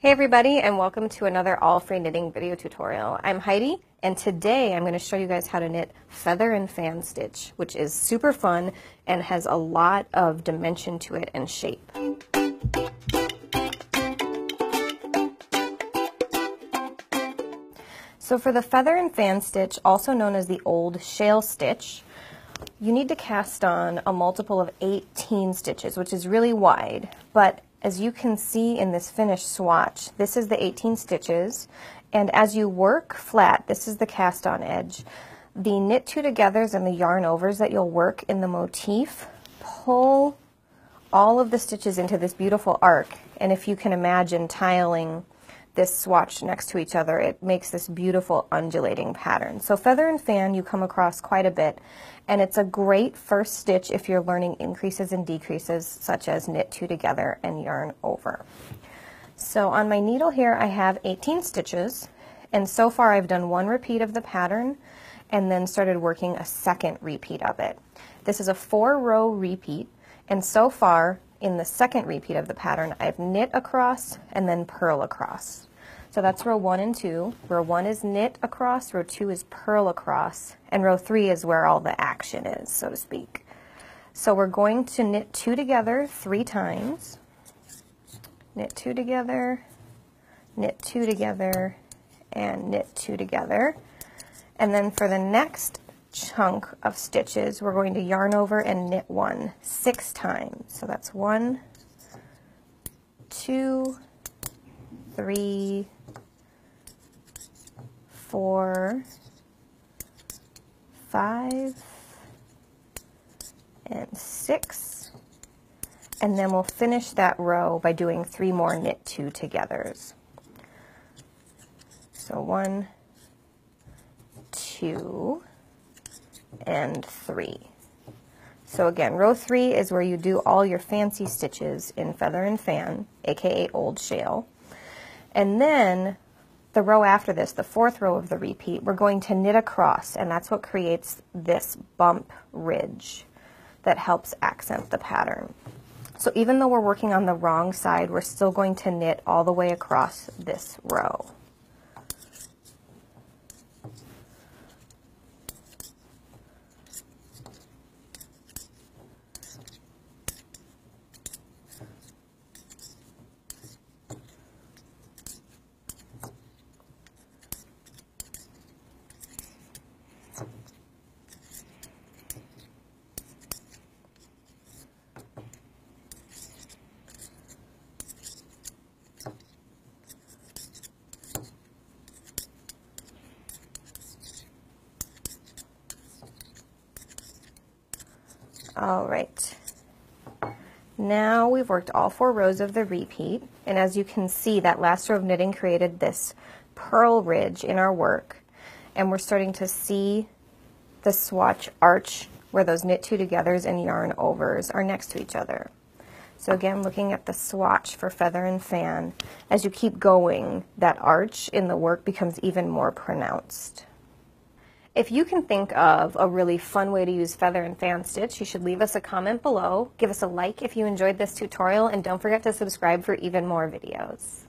Hey everybody, and welcome to another all-free knitting video tutorial. I'm Heidi, and today I'm going to show you guys how to knit feather and fan stitch, which is super fun and has a lot of dimension to it and shape. So for the feather and fan stitch, also known as the old shale stitch, you need to cast on a multiple of 18 stitches, which is really wide, but as you can see in this finished swatch, this is the 18 stitches, and as you work flat, this is the cast on edge. The knit two togethers and the yarn overs that you'll work in the motif pull all of the stitches into this beautiful arc, and if you can imagine tiling this swatch next to each other, it makes this beautiful undulating pattern. So feather and fan you come across quite a bit, and it's a great first stitch if you're learning increases and decreases, such as knit two together and yarn over. So on my needle here I have 18 stitches, and so far I've done one repeat of the pattern and then started working a second repeat of it. This is a 4-row repeat, and so far in the second repeat of the pattern, I've knit across and then purl across. So that's row 1 and 2. Row 1 is knit across, row 2 is purl across, and row 3 is where all the action is, so to speak. So we're going to knit 2 together 3 times. Knit 2 together, knit 2 together, and knit 2 together. And then for the next chunk of stitches, we're going to yarn over and knit 1 6 times. So that's 1, 2, 3, 4, 5, and 6. And then we'll finish that row by doing 3 more knit 2 togethers. So 1, 2, and 3. So again, row 3 is where you do all your fancy stitches in feather and fan, aka old shale. And then the row after this, the 4th row of the repeat, we're going to knit across, and that's what creates this bump ridge that helps accent the pattern. So even though we're working on the wrong side, we're still going to knit all the way across this row. All right, now we've worked all 4 rows of the repeat, and as you can see, that last row of knitting created this purl ridge in our work, and we're starting to see the swatch arch where those knit 2 togethers and yarn overs are next to each other. So again, looking at the swatch for feather and fan, as you keep going, that arch in the work becomes even more pronounced. If you can think of a really fun way to use feather and fan stitch, you should leave us a comment below, give us a like if you enjoyed this tutorial, and don't forget to subscribe for even more videos.